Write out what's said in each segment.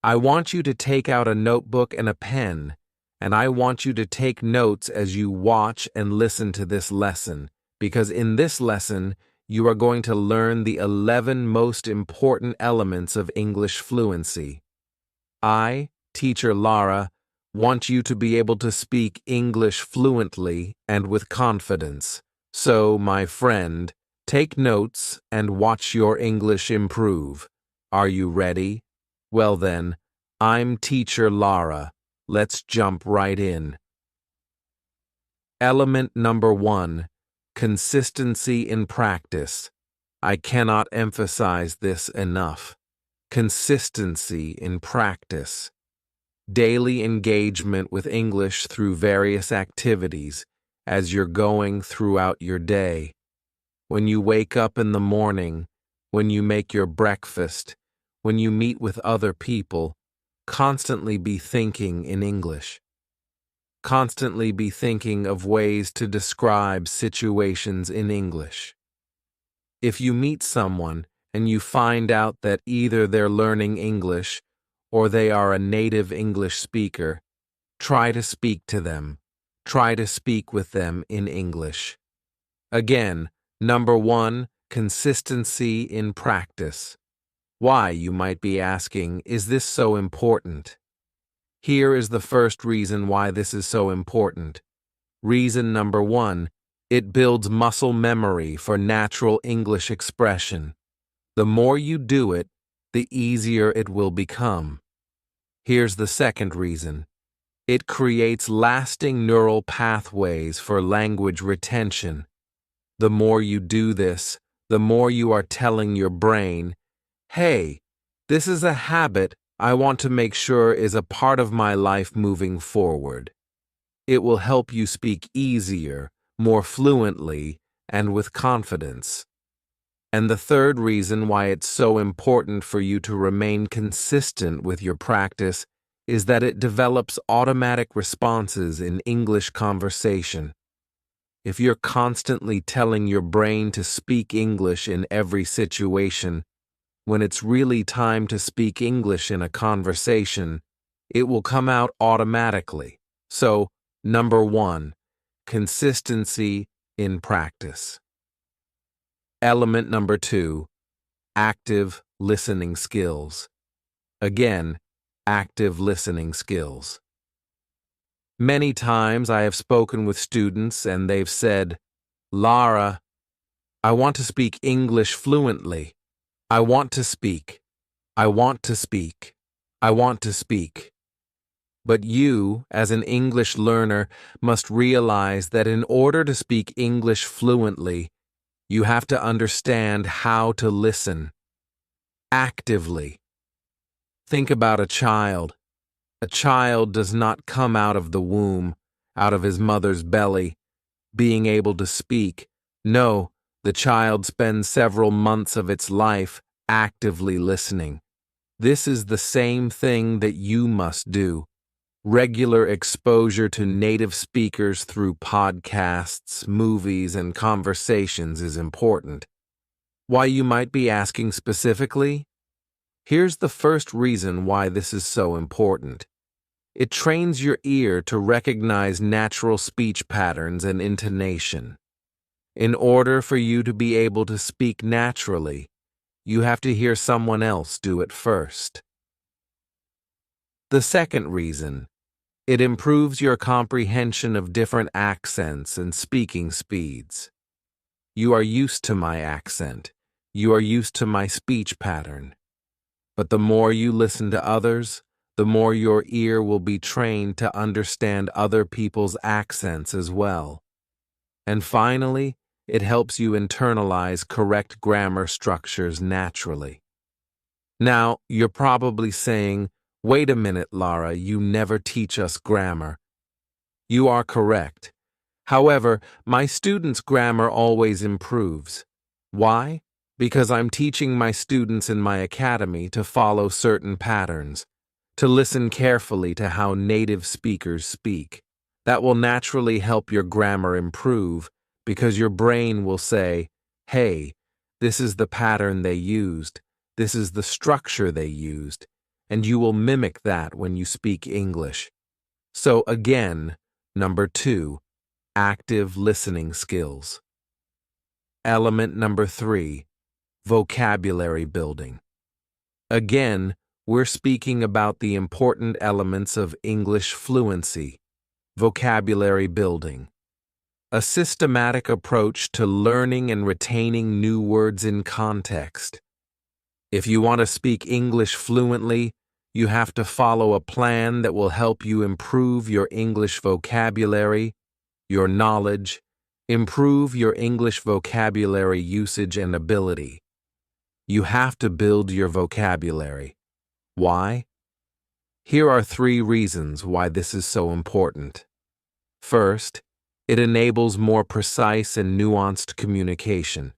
I want you to take out a notebook and a pen, and I want you to take notes as you watch and listen to this lesson, because in this lesson, you are going to learn the 11 most important elements of English fluency. I, Teacher Lara, want you to be able to speak English fluently and with confidence. So, my friend, take notes and watch your English improve. Are you ready? Well then, I'm Teacher Lara. Let's jump right in. Element number 1, consistency in practice. I cannot emphasize this enough. Consistency in practice. Daily engagement with English through various activities as you're going throughout your day. When you wake up in the morning, when you make your breakfast, when you meet with other people, constantly be thinking in English. Constantly be thinking of ways to describe situations in English. If you meet someone and you find out that either they're learning English or they are a native English speaker, try to speak to them. Try to speak with them in English. Again, number 1, consistency in practice. Why, you might be asking, is this so important? Here is the first reason why this is so important. Reason number 1, it builds muscle memory for natural English expression. The more you do it, the easier it will become. Here's the second reason. It creates lasting neural pathways for language retention. The more you do this, the more you are telling your brain, hey, this is a habit I want to make sure is a part of my life moving forward. It will help you speak easier, more fluently, and with confidence. And the third reason why it's so important for you to remain consistent with your practice is that it develops automatic responses in English conversation. If you're constantly telling your brain to speak English in every situation, when it's really time to speak English in a conversation, it will come out automatically. So, number 1, consistency in practice. Element number 2, active listening skills. Again, active listening skills. Many times I have spoken with students and they've said, Lara, I want to speak English fluently. I want to speak. I want to speak. I want to speak. But you, as an English learner, must realize that in order to speak English fluently, you have to understand how to listen. Actively. Think about a child. A child does not come out of the womb, out of his mother's belly, being able to speak. No, the child spends several months of its life actively listening. This is the same thing that you must do. Regular exposure to native speakers through podcasts, movies, and conversations is important. Why, you might be asking specifically? Here's the first reason why this is so important. It trains your ear to recognize natural speech patterns and intonation. In order for you to be able to speak naturally, you have to hear someone else do it first. The second reason, it improves your comprehension of different accents and speaking speeds. You are used to my accent. You are used to my speech pattern. But the more you listen to others, the more your ear will be trained to understand other people's accents as well. And finally, it helps you internalize correct grammar structures naturally. Now, you're probably saying, wait a minute, Lara, you never teach us grammar. You are correct. However, my students' grammar always improves. Why? Because I'm teaching my students in my academy to follow certain patterns, to listen carefully to how native speakers speak. That will naturally help your grammar improve, because your brain will say, hey, this is the pattern they used, this is the structure they used, and you will mimic that when you speak English. So again, number 2, active listening skills. Element number 3, vocabulary building. Again, we're speaking about the important elements of English fluency, vocabulary building. A systematic approach to learning and retaining new words in context. If you want to speak English fluently, you have to follow a plan that will help you improve your English vocabulary, your knowledge, improve your English vocabulary usage and ability. You have to build your vocabulary. Why? Here are 3 reasons why this is so important. First, it enables more precise and nuanced communication.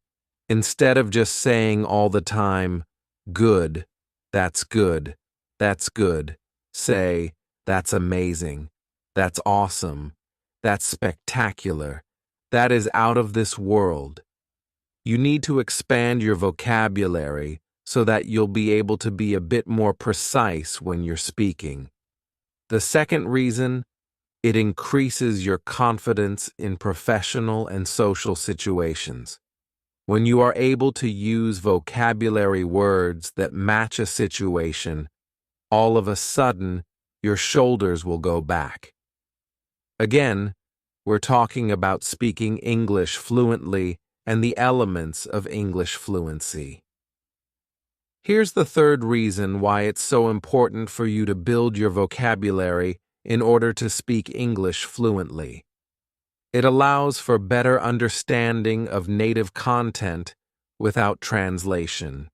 Instead of just saying all the time, good, that's good, that's good, say, that's amazing, that's awesome, that's spectacular, that is out of this world. You need to expand your vocabulary so that you'll be able to be a bit more precise when you're speaking. The second reason, it increases your confidence in professional and social situations. When you are able to use vocabulary words that match a situation, all of a sudden, your shoulders will go back. Again, we're talking about speaking English fluently and the elements of English fluency. Here's the third reason why it's so important for you to build your vocabulary in order to speak English fluently. It allows for better understanding of native content without translation.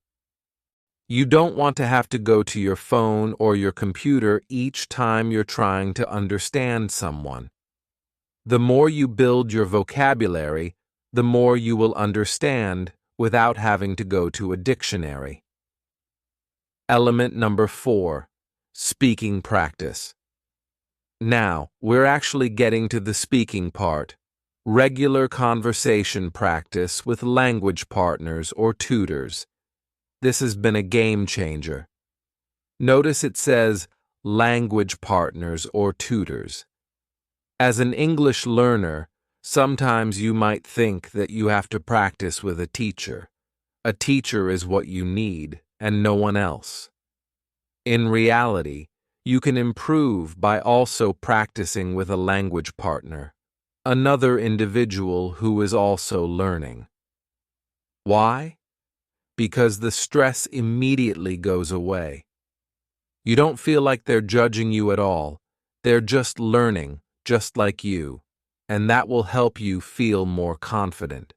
You don't want to have to go to your phone or your computer each time you're trying to understand someone. The more you build your vocabulary, the more you will understand without having to go to a dictionary. Element number 4, speaking practice. Now, we're actually getting to the speaking part. Regular conversation practice with language partners or tutors. This has been a game changer. Notice it says language partners or tutors. As an English learner, sometimes you might think that you have to practice with a teacher. A teacher is what you need, and no one else. In reality, you can improve by also practicing with a language partner, another individual who is also learning. Why? Because the stress immediately goes away. You don't feel like they're judging you at all. They're just learning, just like you, and that will help you feel more confident.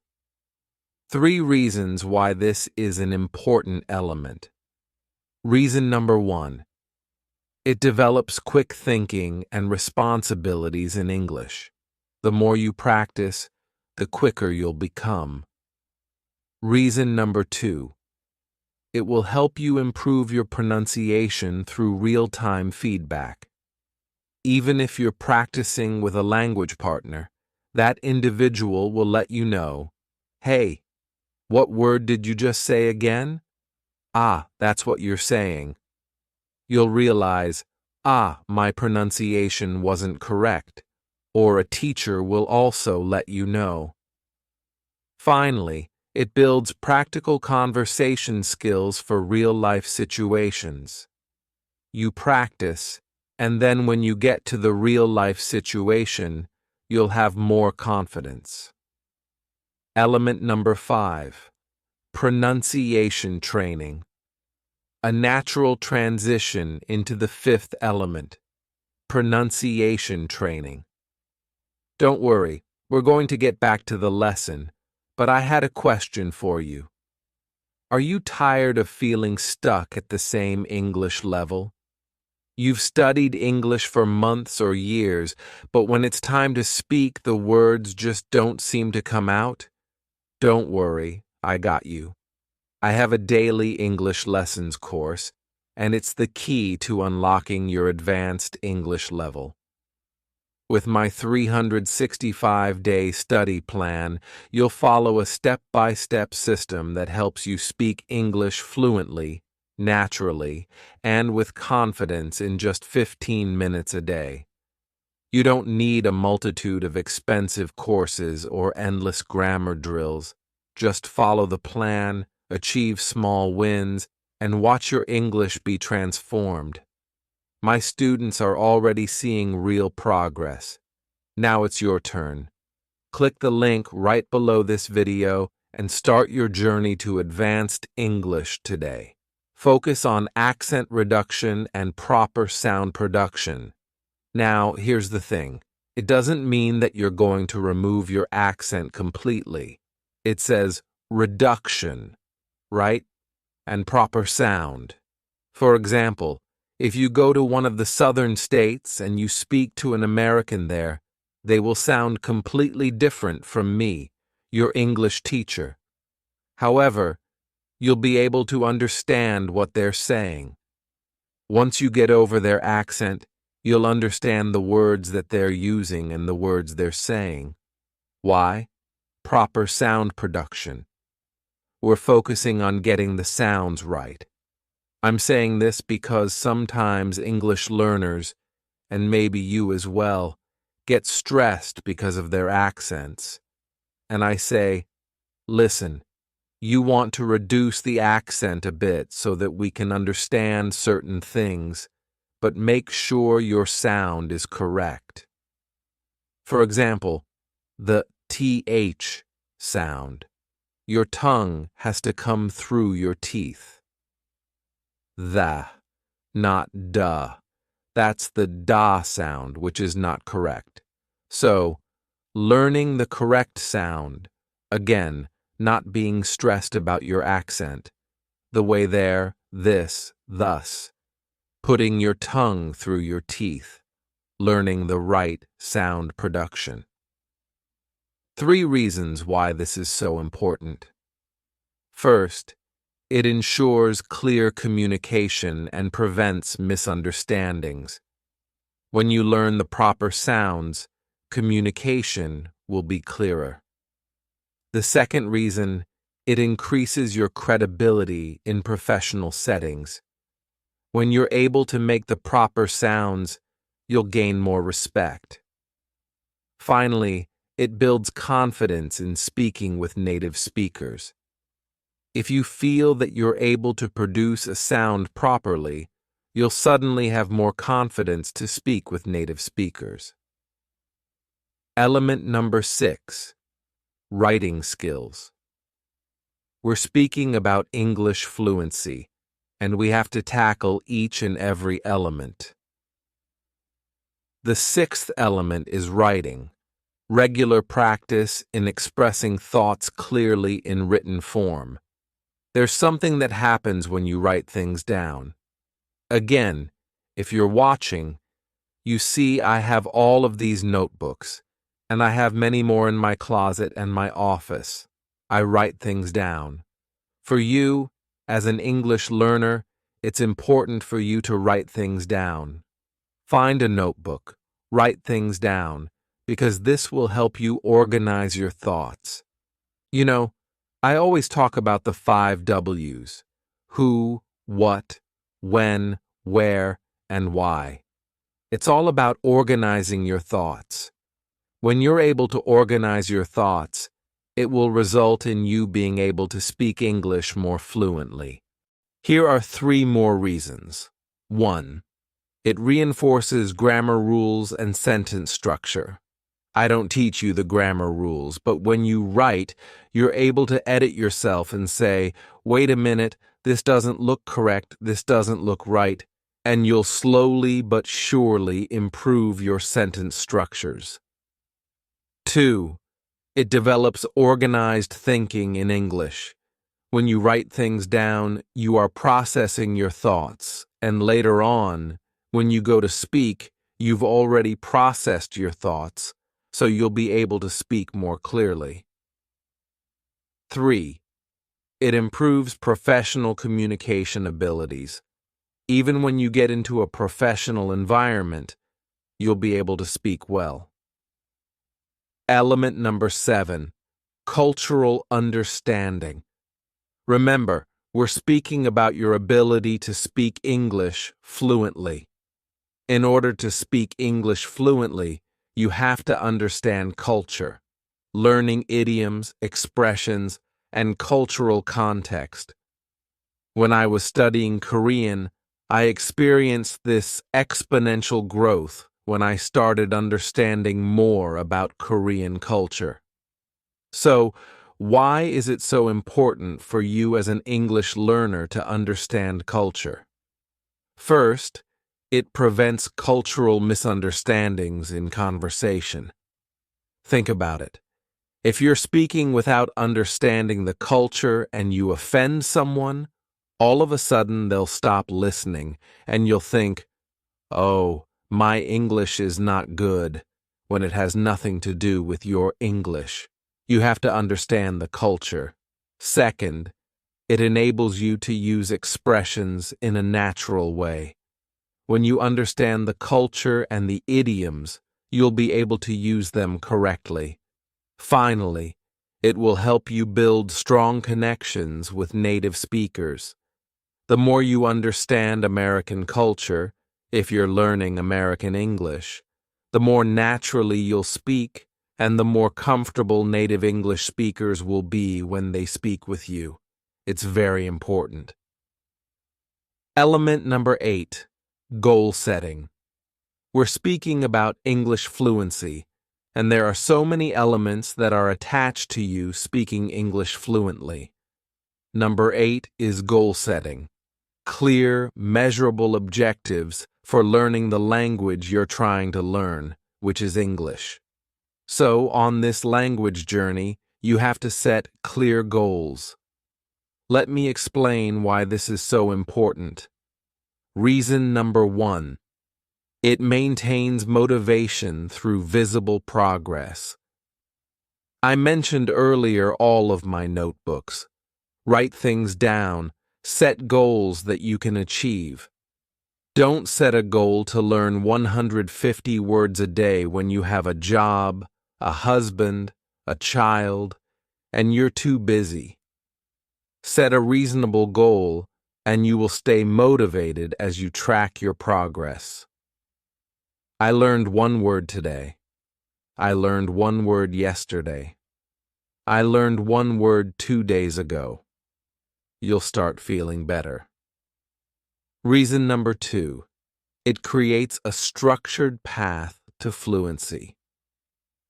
3 reasons why this is an important element. Reason number 1. It develops quick thinking and responsibilities in English. The more you practice, the quicker you'll become. Reason number 2. It will help you improve your pronunciation through real-time feedback. Even if you're practicing with a language partner, that individual will let you know, "Hey, what word did you just say again? Ah, that's what you're saying." You'll realize, my pronunciation wasn't correct, or a teacher will also let you know. Finally, it builds practical conversation skills for real-life situations. You practice, and then when you get to the real-life situation, you'll have more confidence. Element number 5, pronunciation training. A natural transition into the 5th element, pronunciation training. Don't worry, we're going to get back to the lesson, but I had a question for you. Are you tired of feeling stuck at the same English level? You've studied English for months or years, but when it's time to speak, the words just don't seem to come out? Don't worry, I got you. I have a daily English lessons course, and it's the key to unlocking your advanced English level. With my 365-day study plan, you'll follow a step-by-step system that helps you speak English fluently naturally, and with confidence in just 15 minutes a day. You don't need a multitude of expensive courses or endless grammar drills. Just follow the plan, achieve small wins, and watch your English be transformed. My students are already seeing real progress. Now it's your turn. Click the link right below this video and start your journey to advanced English today. Focus on accent reduction and proper sound production. Now, here's the thing. It doesn't mean that you're going to remove your accent completely. It says reduction, right? And proper sound. For example, if you go to one of the southern states and you speak to an American there, they will sound completely different from me, your English teacher. However, you'll be able to understand what they're saying. Once you get over their accent, you'll understand the words that they're using and the words they're saying. Why? Proper sound production. We're focusing on getting the sounds right. I'm saying this because sometimes English learners, and maybe you as well, get stressed because of their accents. And I say, listen, you want to reduce the accent a bit so that we can understand certain things, but make sure your sound is correct. For example, the TH sound. Your tongue has to come through your teeth. The, not duh. That's the da sound, which is not correct. So, learning the correct sound, again, not being stressed about your accent, the way there, this, thus, putting your tongue through your teeth, learning the right sound production. 3 reasons why this is so important. First, it ensures clear communication and prevents misunderstandings. When you learn the proper sounds, communication will be clearer. The second reason, it increases your credibility in professional settings. When you're able to make the proper sounds, you'll gain more respect. Finally, it builds confidence in speaking with native speakers. If you feel that you're able to produce a sound properly, you'll suddenly have more confidence to speak with native speakers. Element number 6, writing skills. We're speaking about English fluency, and we have to tackle each and every element. The 6th element is writing, regular practice in expressing thoughts clearly in written form. There's something that happens when you write things down. Again, if you're watching, you see I have all of these notebooks, and I have many more in my closet and my office. I write things down. For you, as an English learner, it's important for you to write things down. Find a notebook, write things down, because this will help you organize your thoughts. You know, I always talk about the 5 W's: who, what, when, where, and why. It's all about organizing your thoughts. When you're able to organize your thoughts, it will result in you being able to speak English more fluently. Here are 3 more reasons. 1. It reinforces grammar rules and sentence structure. I don't teach you the grammar rules, but when you write, you're able to edit yourself and say, wait a minute, this doesn't look correct, this doesn't look right, and you'll slowly but surely improve your sentence structures. 2. It develops organized thinking in English. When you write things down, you are processing your thoughts, and later on, when you go to speak, you've already processed your thoughts, so you'll be able to speak more clearly. 3. It improves professional communication abilities. Even when you get into a professional environment, you'll be able to speak well. Element number 7, cultural understanding. Remember, We're speaking about your ability to speak English fluently. In order to speak English fluently, you have to understand culture, learning idioms, expressions, and cultural context. When I was studying Korean, I experienced this exponential growth when I started understanding more about Korean culture. So, why is it so important for you as an English learner to understand culture? First, it prevents cultural misunderstandings in conversation. Think about it. If you're speaking without understanding the culture and you offend someone, all of a sudden they'll stop listening and you'll think, oh, my English is not good, when it has nothing to do with your English. You have to understand the culture. Second, it enables you to use expressions in a natural way. When you understand the culture and the idioms, you'll be able to use them correctly. Finally, it will help you build strong connections with native speakers. The more you understand American culture, if you're learning American English, the more naturally you'll speak and the more comfortable native English speakers will be when they speak with you. It's very important. Element number 8, goal setting. We're speaking about English fluency, and there are so many elements that are attached to you speaking English fluently. Number 8 is goal setting. Clear, measurable objectives for learning the language you're trying to learn, which is English. So, on this language journey, you have to set clear goals. Let me explain why this is so important. Reason number 1. It maintains motivation through visible progress. I mentioned earlier all of my notebooks. Write things down. Set goals that you can achieve. Don't set a goal to learn 150 words a day when you have a job, a husband, a child, and you're too busy. Set a reasonable goal, and you will stay motivated as you track your progress. I learned 1 word today. I learned 1 word yesterday. I learned 1 word 2 days ago. You'll start feeling better. Reason number 2. It creates a structured path to fluency.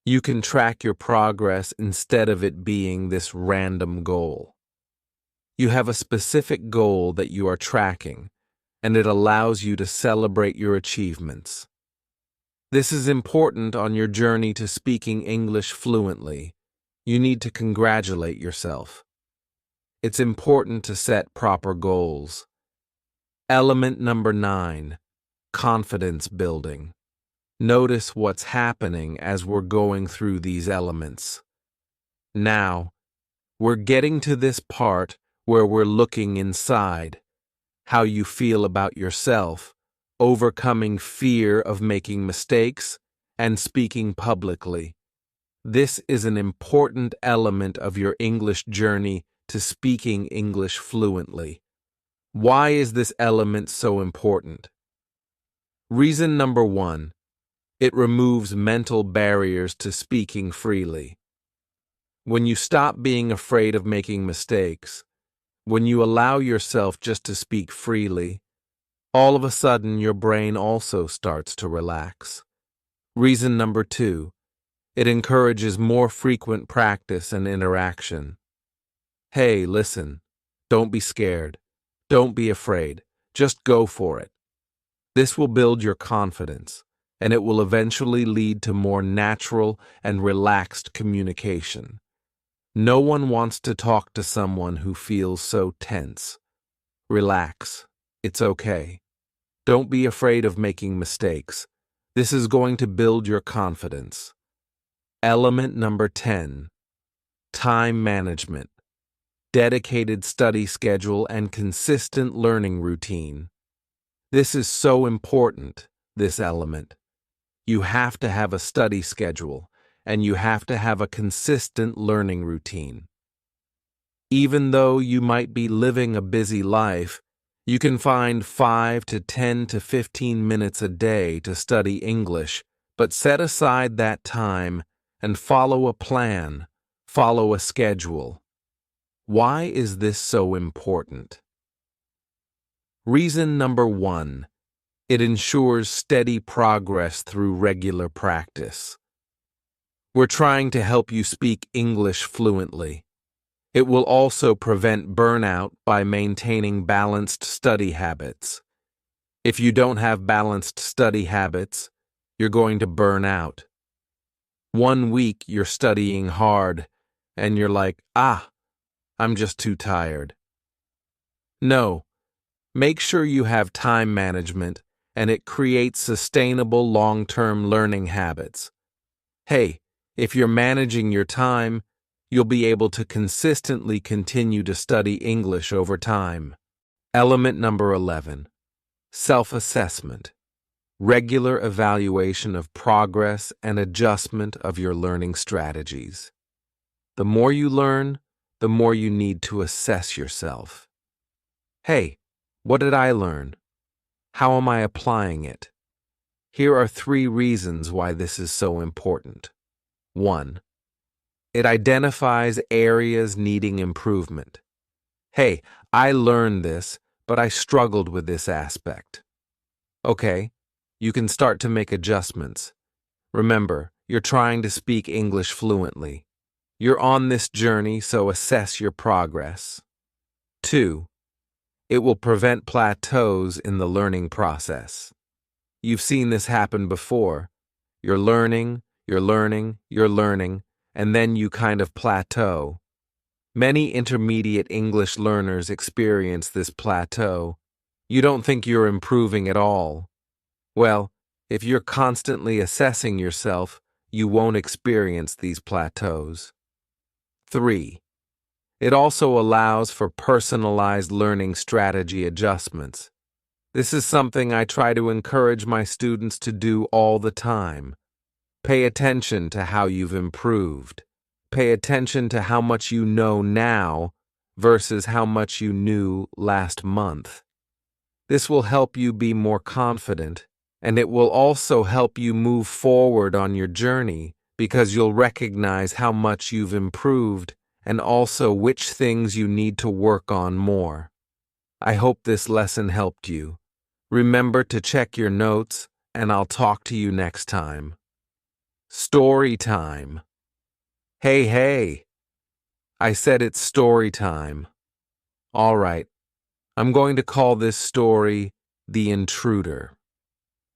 You can track your progress instead of it being this random goal. You have a specific goal that you are tracking, and it allows you to celebrate your achievements. This is important on your journey to speaking English fluently. You need to congratulate yourself. It's important to set proper goals. Element number 9, confidence building. Notice what's happening as we're going through these elements. Now, we're getting to this part where we're looking inside, how you feel about yourself, overcoming fear of making mistakes, and speaking publicly. This is an important element of your English journey to speaking English fluently. Why is this element so important? Reason number 1, it removes mental barriers to speaking freely. When you stop being afraid of making mistakes, when you allow yourself just to speak freely, all of a sudden your brain also starts to relax. Reason number 2, it encourages more frequent practice and interaction. Hey, listen, don't be scared. Don't be afraid. Just go for it. This will build your confidence, and it will eventually lead to more natural and relaxed communication. No one wants to talk to someone who feels so tense. Relax. It's okay. Don't be afraid of making mistakes. This is going to build your confidence. Element number 10, time management. Dedicated study schedule and consistent learning routine. This is so important, this element. You have to have a study schedule, and you have to have a consistent learning routine. Even though you might be living a busy life, you can find 5 to 10 to 15 minutes a day to study English, but set aside that time and follow a plan, follow a schedule. Why is this so important? Reason number 1. It ensures steady progress through regular practice. We're trying to help you speak English fluently. It will also prevent burnout by maintaining balanced study habits. If you don't have balanced study habits, you're going to burn out. 1 week you're studying hard, and you're like, I'm just too tired. No, make sure you have time management, and it creates sustainable long-term learning habits. Hey, if you're managing your time, you'll be able to consistently continue to study English over time. Element number 11. Self-assessment. Regular evaluation of progress and adjustment of your learning strategies. The more you learn, the more you need to assess yourself. Hey, what did I learn? How am I applying it? Here are 3 reasons why this is so important. 1. It identifies areas needing improvement. Hey, I learned this, but I struggled with this aspect. Okay, you can start to make adjustments. Remember, you're trying to speak English fluently. You're on this journey, so assess your progress. 2. It will prevent plateaus in the learning process. You've seen this happen before. You're learning, and then you kind of plateau. Many intermediate English learners experience this plateau. You don't think you're improving at all. Well, if you're constantly assessing yourself, you won't experience these plateaus. 3. It also allows for personalized learning strategy adjustments. This is something I try to encourage my students to do all the time. Pay attention to how you've improved. Pay attention to how much you know now versus how much you knew last month. This will help you be more confident, and it will also help you move forward on your journey because you'll recognize how much you've improved and also which things you need to work on more. I hope this lesson helped you. Remember to check your notes, and I'll talk to you next time. Story time. Hey. I said it's story time. All right, I'm going to call this story The Intruder.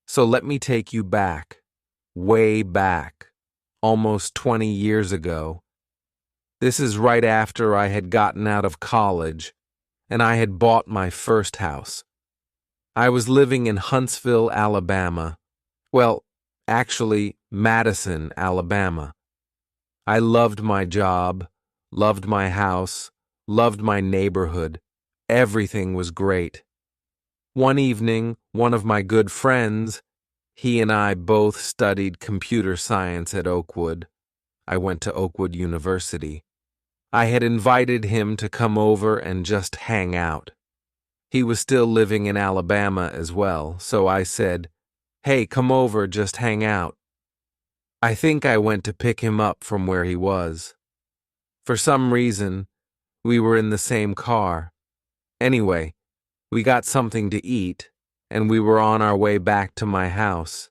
So let me take you back, way back, almost 20 years ago. This is right after I had gotten out of college, and I had bought my first house. I was living in Huntsville, Alabama. Well, actually, Madison, Alabama. I loved my job, loved my house, loved my neighborhood. Everything was great. One evening, one of my good friends, he and I both studied computer science at Oakwood. I went to Oakwood University. I had invited him to come over and just hang out. He was still living in Alabama as well, so I said, "Hey, come over, just hang out." I think I went to pick him up from where he was. For some reason, we were in the same car. Anyway, we got something to eat, and we were on our way back to my house.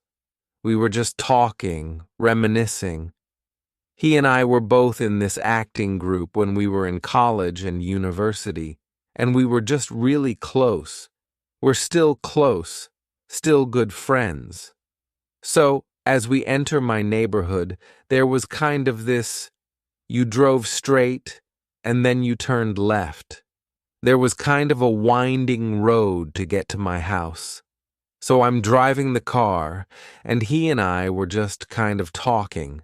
We were just talking, reminiscing. He and I were both in this acting group when we were in college and university, and we were just really close. We're still close, still good friends. So, as we enter my neighborhood, there was kind of this, you drove straight, and then you turned left. There was kind of a winding road to get to my house. So I'm driving the car, and he and I were just kind of talking.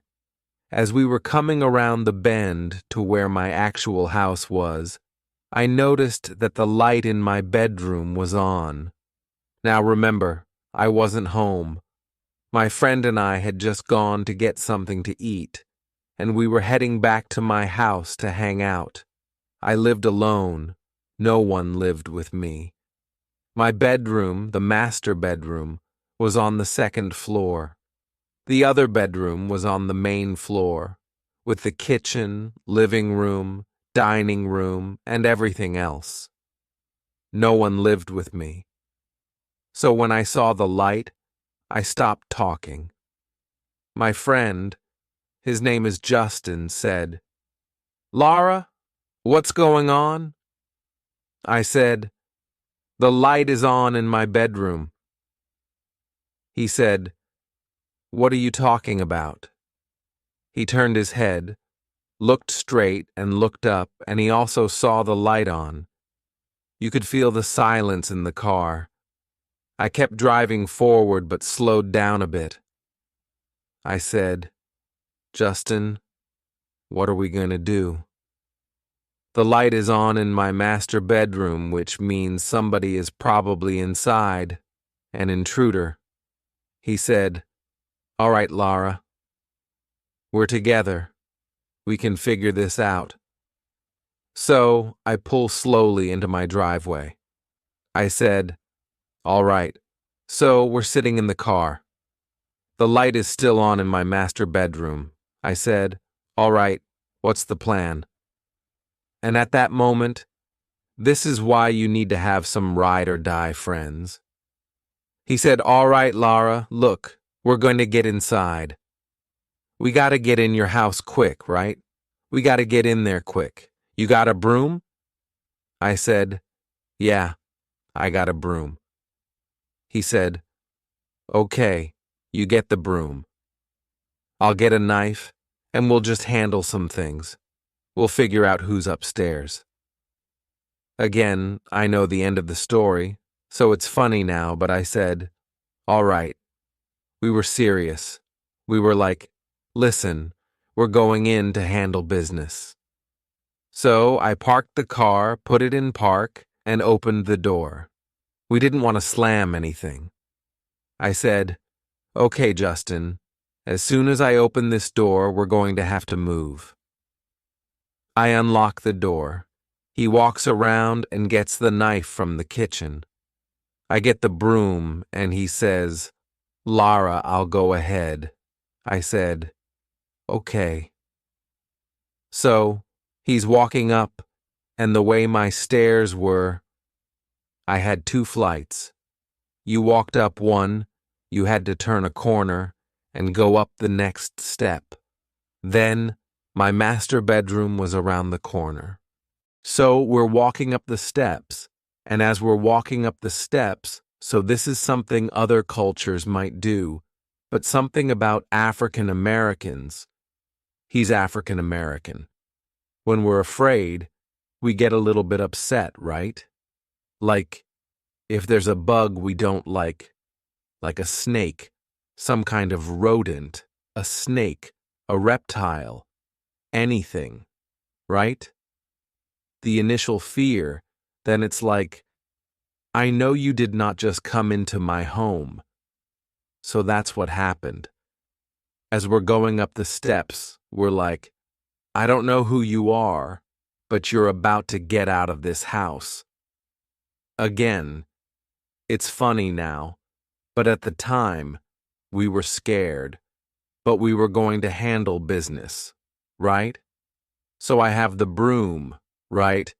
As we were coming around the bend to where my actual house was, I noticed that the light in my bedroom was on. Now remember, I wasn't home. My friend and I had just gone to get something to eat, and we were heading back to my house to hang out. I lived alone. No one lived with me. My bedroom, the master bedroom, was on the second floor. The other bedroom was on the main floor, with the kitchen, living room, dining room, and everything else. No one lived with me. So when I saw the light, I stopped talking. My friend, his name is Justin, said, "Lara, what's going on?" I said, "The light is on in my bedroom." He said, "What are you talking about?" He turned his head, looked straight and looked up, and he also saw the light on. You could feel the silence in the car. I kept driving forward but slowed down a bit. I said, "Justin, what are we going to do?" "The light is on in my master bedroom, which means somebody is probably inside, an intruder." He said, "All right, Lara. We're together. We can figure this out." So I pull slowly into my driveway. I said, "All right." So we're sitting in the car. The light is still on in my master bedroom. I said, "All right, what's the plan?" And at that moment, this is why you need to have some ride or die friends. He said, "All right, Lara, look, we're going to get inside. We got to get in your house quick, right? We got to get in there quick. You got a broom?" I said, "Yeah, I got a broom." He said, "Okay, you get the broom. I'll get a knife, and we'll just handle some things. We'll figure out who's upstairs." Again, I know the end of the story, so it's funny now, but I said, "All right." We were serious. We were like, "Listen, we're going in to handle business." So I parked the car, put it in park, and opened the door. We didn't want to slam anything. I said, "Okay, Justin, as soon as I open this door, we're going to have to move." I unlock the door. He walks around and gets the knife from the kitchen. I get the broom, and he says, "Lara, I'll go ahead." I said, "Okay." So he's walking up, and the way my stairs were, I had 2 flights. You walked up one, you had to turn a corner and go up the next step. Then my master bedroom was around the corner. So we're walking up the steps, and as we're walking up the steps, so this is something other cultures might do, but something about African Americans. He's African American. When we're afraid, we get a little bit upset, right? Like, if there's a bug we don't like a snake, some kind of rodent, a snake, a reptile, anything, right? The initial fear, then it's like, I know you did not just come into my home. So that's what happened. As we're going up the steps, we're like, I don't know who you are, but you're about to get out of this house. Again, it's funny now, but at the time, we were scared, but we were going to handle business, right? So I have the broom, right?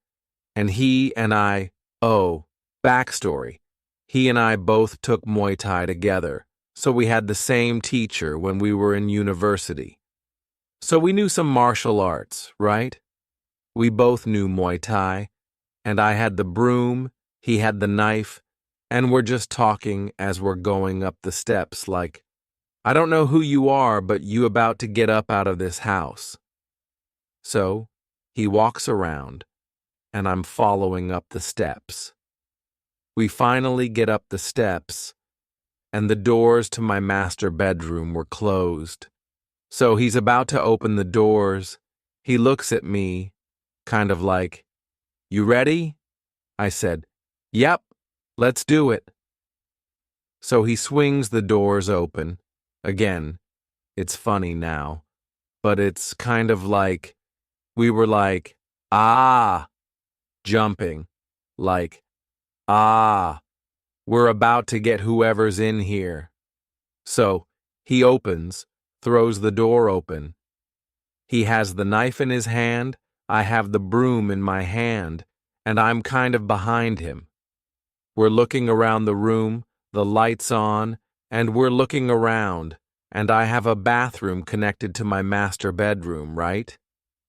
And he and I, oh, backstory. He and I both took Muay Thai together, so we had the same teacher when we were in university. So we knew some martial arts, right? We both knew Muay Thai, and I had the broom, he had the knife, and we're just talking as we're going up the steps like, I don't know who you are, but you about to get up out of this house. So he walks around, and I'm following up the steps. We finally get up the steps, and the doors to my master bedroom were closed. So he's about to open the doors. He looks at me, kind of like, "You ready?" I said, "Yep, let's do it." So he swings the doors open. Again, it's funny now, but it's kind of like, we were like, ah, jumping, like, ah, we're about to get whoever's in here. So he throws the door open. He has the knife in his hand, I have the broom in my hand, and I'm kind of behind him. We're looking around the room, the light's on, and we're looking around, and I have a bathroom connected to my master bedroom, right?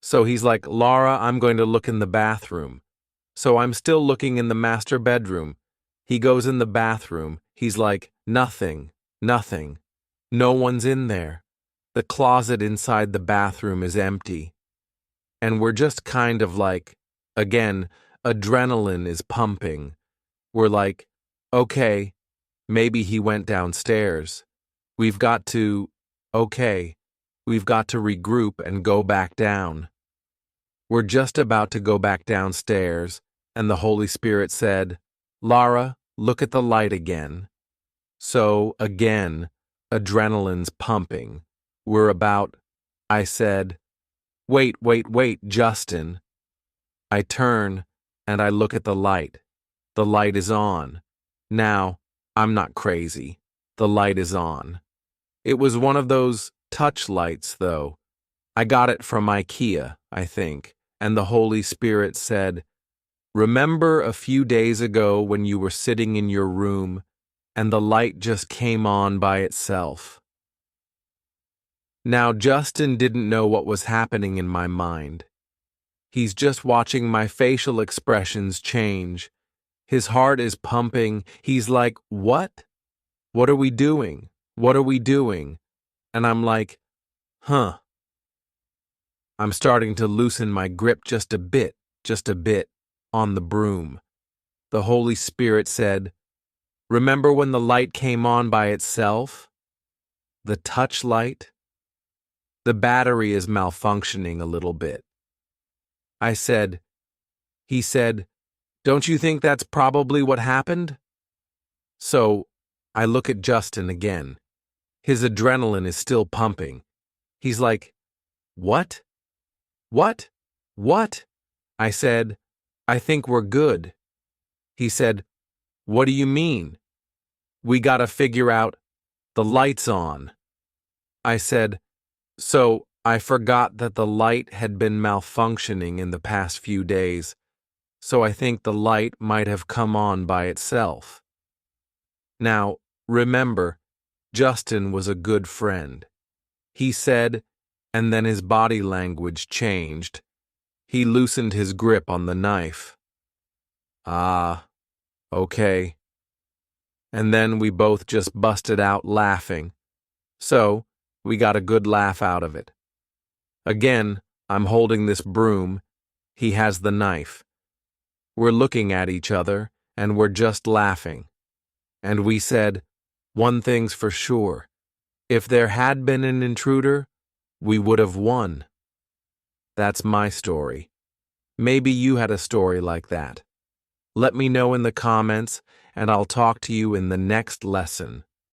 So he's like, Laura, I'm going to look in the bathroom. So I'm still looking in the master bedroom. He goes in the bathroom. He's like, nothing, nothing. No one's in there. The closet inside the bathroom is empty. And we're just kind of like, again, adrenaline is pumping. We're like, okay, maybe he went downstairs. We've got to regroup and go back down. We're just about to go back downstairs, and the Holy Spirit said, Lara, look at the light again. So, again, adrenaline's pumping. I said, wait, Justin. I turn, and I look at the light. The light is on. Now, I'm not crazy. The light is on. It was one of those touch lights, though. I got it from IKEA, I think, and the Holy Spirit said, remember a few days ago when you were sitting in your room and the light just came on by itself? Now, Justin didn't know what was happening in my mind. He's just watching my facial expressions change. His heart is pumping. He's like, what? What are we doing? What are we doing? And I'm like, huh. I'm starting to loosen my grip just a bit, on the broom. The Holy Spirit said, remember when the light came on by itself? The touch light? The battery is malfunctioning a little bit. He said, don't you think that's probably what happened? So, I look at Justin again. His adrenaline is still pumping. He's like, what? What? What? I said, I think we're good. He said, what do you mean? We gotta figure out, the light's on. I said, so I forgot that the light had been malfunctioning in the past few days, so I think the light might have come on by itself. Now, remember, Justin was a good friend. He said, and then his body language changed. He loosened his grip on the knife. Ah, okay. And then we both just busted out laughing. So, we got a good laugh out of it. Again, I'm holding this broom. He has the knife. We're looking at each other, and we're just laughing. And we said, one thing's for sure. If there had been an intruder, we would have won. That's my story. Maybe you had a story like that. Let me know in the comments, and I'll talk to you in the next lesson.